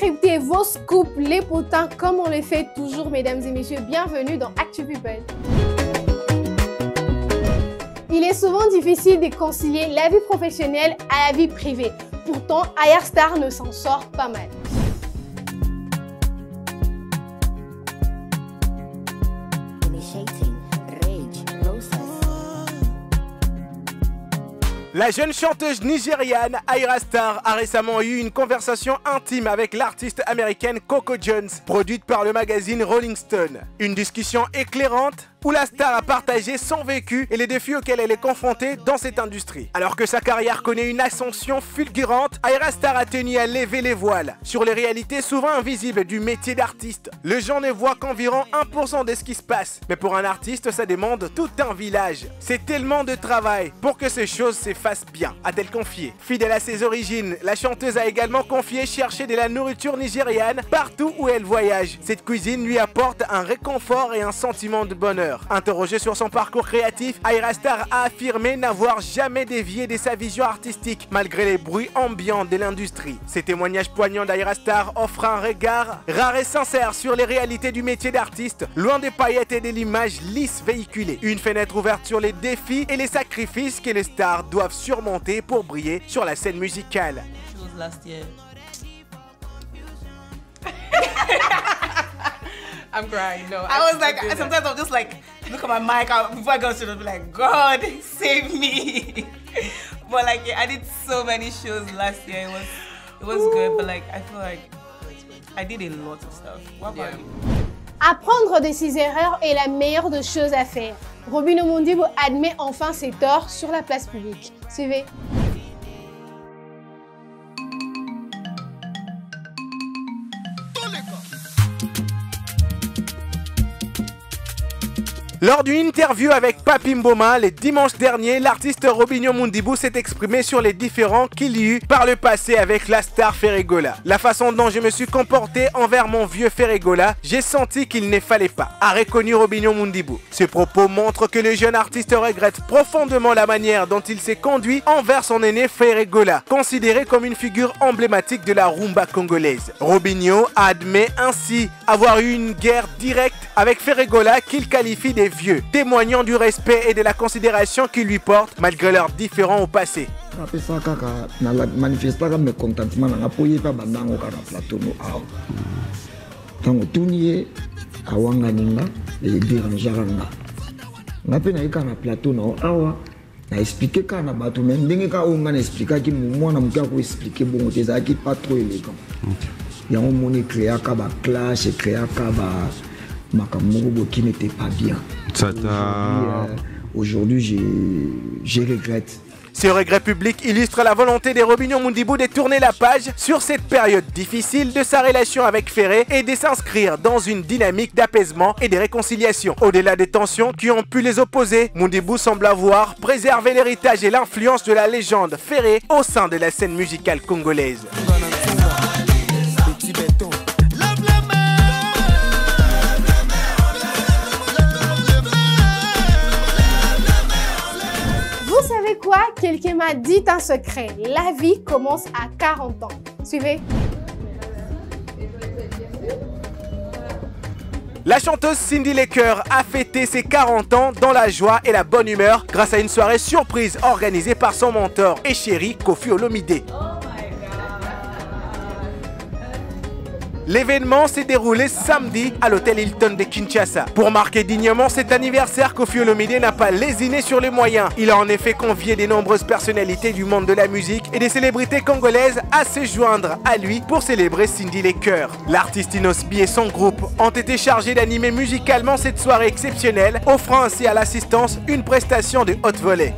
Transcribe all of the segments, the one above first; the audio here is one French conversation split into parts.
décrypter vos scoops, les potins, comme on les fait toujours, mesdames et messieurs. Bienvenue dans Actu People. Il est souvent difficile de concilier la vie professionnelle à la vie privée. Pourtant, Ayrstar ne s'en sort pas mal. La jeune chanteuse nigériane Ayrstar a récemment eu une conversation intime avec l'artiste américaine Coco Jones, produite par le magazine Rolling Stone. Une discussion éclairante où la star a partagé son vécu et les défis auxquels elle est confrontée dans cette industrie. Alors que sa carrière connaît une ascension fulgurante, Ayrstar a tenu à lever les voiles sur les réalités souvent invisibles du métier d'artiste. Les gens ne voient qu'environ 1% de ce qui se passe, mais pour un artiste, ça demande tout un village. C'est tellement de travail pour que ces choses s'effacent bien, a-t-elle confié. Fidèle à ses origines, la chanteuse a également confié chercher de la nourriture nigériane partout où elle voyage. Cette cuisine lui apporte un réconfort et un sentiment de bonheur. Interrogé sur son parcours créatif, Ayrstar a affirmé n'avoir jamais dévié de sa vision artistique malgré les bruits ambiants de l'industrie. Ces témoignages poignants d'Ayrstar offrent un regard rare et sincère sur les réalités du métier d'artiste, loin des paillettes et de l'image lisse véhiculée. Une fenêtre ouverte sur les défis et les sacrifices que les stars doivent surmonter pour briller sur la scène musicale. I'm crying. No, I was like, sometimes I'm just like, look at my mic. Before I go to it, be like, God, save me. But like, yeah, I did so many shows last year. It was good, but like, I feel like I did a lot of stuff. What about you? Apprendre de ses erreurs est la meilleure des choses à faire. Robin Omondibo admet enfin ses torts sur la place publique. Suivez. Lors d'une interview avec Papi Mboma le dimanche dernier, l'artiste Robinho Mundibou s'est exprimé sur les différends qu'il y eut par le passé avec la star Ferregola. La façon dont je me suis comporté envers mon vieux Ferregola, j'ai senti qu'il ne fallait pas, a reconnu Robinho Mundibou. Ce propos montre que le jeune artiste regrette profondément la manière dont il s'est conduit envers son aîné Ferregola, considéré comme une figure emblématique de la rumba congolaise. Robinho admet ainsi avoir eu une guerre directe avec Ferregola qu'il qualifie des vieux, témoignant du respect et de la considération qu'ils lui portent malgré leurs différends au passé. na expliquer kana bato mais ndenge ka onga na expliquer ki mwana mutu ko expliquer bon teza ki pas trop élégant. Ya on moni créa ka ba clash et créa ka ba makamoko qui n'était pas bien. Aujourd'hui je regrette. Ce regret public illustre la volonté de Robinho Mundibou de tourner la page sur cette période difficile de sa relation avec Ferré et de s'inscrire dans une dynamique d'apaisement et de réconciliation. Au-delà des tensions qui ont pu les opposer, Mundibou semble avoir préservé l'héritage et l'influence de la légende Ferré au sein de la scène musicale congolaise. Quoi? Quelqu'un m'a dit un secret. La vie commence à 40 ans. Suivez. La chanteuse Cindy Lecker a fêté ses 40 ans dans la joie et la bonne humeur grâce à une soirée surprise organisée par son mentor et chéri Koffi Olomide. L'événement s'est déroulé samedi à l'hôtel Hilton de Kinshasa. Pour marquer dignement cet anniversaire, Koffi Olomide n'a pas lésiné sur les moyens. Il a en effet convié de nombreuses personnalités du monde de la musique et des célébrités congolaises à se joindre à lui pour célébrer Cindy Lecker. L'artiste Inosbi et son groupe ont été chargés d'animer musicalement cette soirée exceptionnelle, offrant ainsi à l'assistance une prestation de haute volée.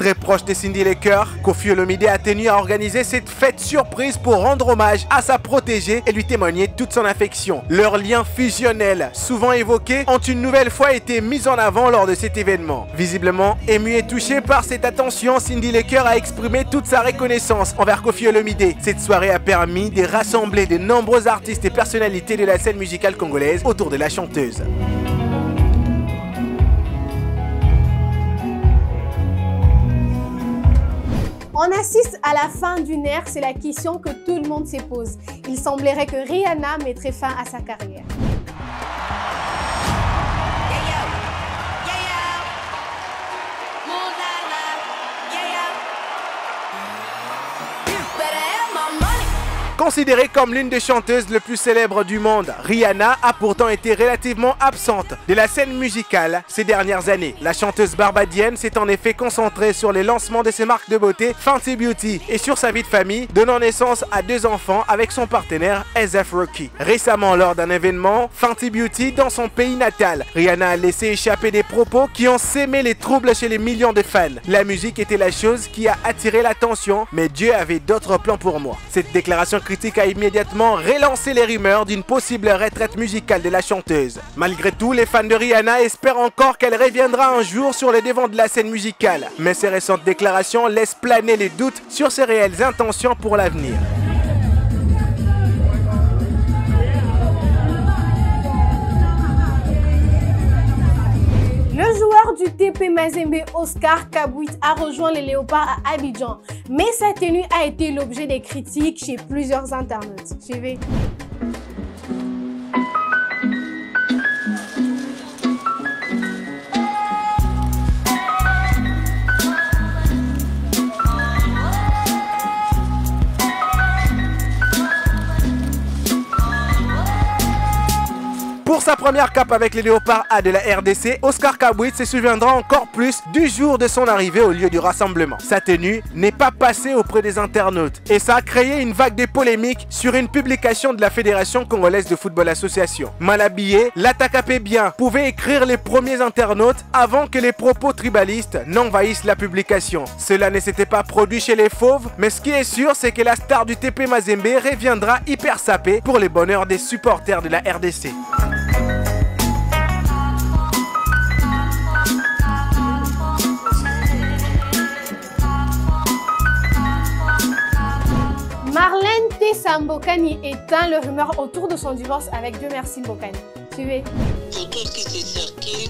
Très proche proche de Cindy Lecker, Koffi Olomide a tenu à organiser cette fête surprise pour rendre hommage à sa protégée et lui témoigner toute son affection. Leurs liens fusionnels, souvent évoqués, ont une nouvelle fois été mis en avant lors de cet événement. Visiblement émue et touchée par cette attention, Cindy Lecker a exprimé toute sa reconnaissance envers Koffi Olomide. Cette soirée a permis de rassembler de nombreux artistes et personnalités de la scène musicale congolaise autour de la chanteuse. On assiste à la fin d'une ère, c'est la question que tout le monde se pose. Il semblerait que Rihanna mettrait fin à sa carrière. Considérée comme l'une des chanteuses les plus célèbres du monde, Rihanna a pourtant été relativement absente de la scène musicale ces dernières années. La chanteuse barbadienne s'est en effet concentrée sur les lancements de ses marques de beauté Fenty Beauty et sur sa vie de famille, donnant naissance à 2 enfants avec son partenaire A$AP Rocky. Récemment, lors d'un événement Fenty Beauty dans son pays natal, Rihanna a laissé échapper des propos qui ont sémé les troubles chez les millions de fans. La musique était la chose qui a attiré l'attention, mais Dieu avait d'autres plans pour moi. Cette déclaration critique a immédiatement relancé les rumeurs d'une possible retraite musicale de la chanteuse. Malgré tout, les fans de Rihanna espèrent encore qu'elle reviendra un jour sur le devant de la scène musicale. Mais ces récentes déclarations laissent planer les doutes sur ses réelles intentions pour l'avenir. Le joueur du TP Mazembe, Oscar Kabwit, a rejoint les Léopards à Abidjan, mais sa tenue a été l'objet des critiques chez plusieurs internautes. Suivez. Pour sa première cape avec les Léopards A de la RDC, Oscar Kabwit se souviendra encore plus du jour de son arrivée au lieu du rassemblement. Sa tenue n'est pas passée auprès des internautes et ça a créé une vague de polémiques sur une publication de la Fédération Congolaise de Football Association. Mal habillé, l'attaque bien pouvait écrire les premiers internautes avant que les propos tribalistes n'envahissent la publication. Cela ne s'était pas produit chez les Fauves, mais ce qui est sûr, c'est que la star du TP Mazembe reviendra hyper sapée pour les bonheurs des supporters de la RDC. Marlène Tessa Mbokani éteint le rumeur autour de son divorce avec Dieu merci Mbokani. Suivez. Pour tout ce qui se circule,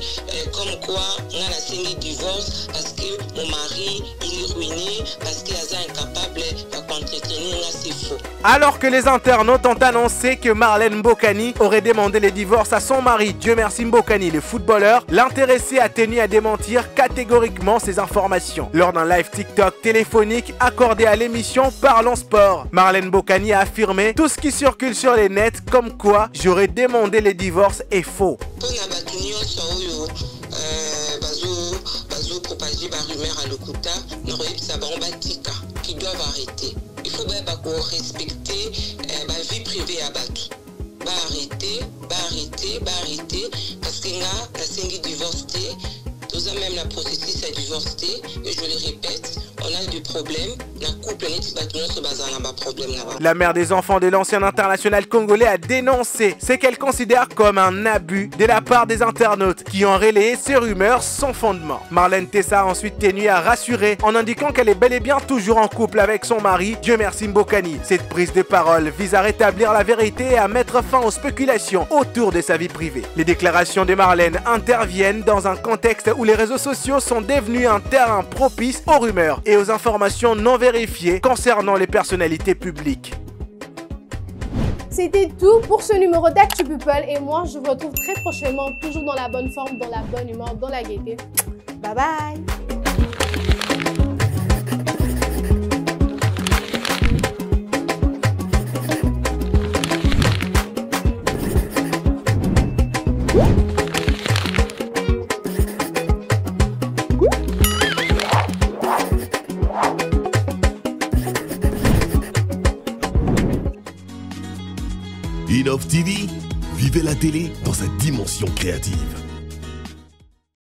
comme quoi on a la scène divorce parce que mon mari il est ruiné, parce qu'il est incapable de contre-tenir, là c'est faux. Alors que les internautes ont annoncé que Marlène Mbokani aurait demandé le divorce à son mari, Dieu merci Mbokani, le footballeur, l'intéressé a tenu à démentir catégoriquement ces informations. Lors d'un live TikTok téléphonique accordé à l'émission Parlons Sport, Marlène Mbokani a affirmé tout ce qui circule sur les nets comme quoi j'aurais demandé le divorce est faux. Propager ma rumeur à l'Okuta, qui doivent arrêter. Il faut respecter ma vie privée à Batou. Arrêter, parce qu'il y a la scène divorcée, tout ça même la processus à divorcer, et je le répète, on a des problèmes, la couple n'est pas se basant sur un problème là-bas. La mère des enfants de l'ancien international congolais a dénoncé ce qu'elle considère comme un abus de la part des internautes qui ont relayé ces rumeurs sans fondement. Marlène Tessa a ensuite tenu à rassurer en indiquant qu'elle est bel et bien toujours en couple avec son mari, Dieu merci Mbokani. Cette prise de parole vise à rétablir la vérité et à mettre fin aux spéculations autour de sa vie privée. Les déclarations de Marlène interviennent dans un contexte où les réseaux sociaux sont devenus un terrain propice aux rumeurs et aux informations non vérifiées concernant les personnalités publiques. C'était tout pour ce numéro d'Actu People et moi je vous retrouve très prochainement, toujours dans la bonne forme, dans la bonne humeur, dans la gaieté. Bye bye. Innov TV, vivez la télé dans sa dimension créative.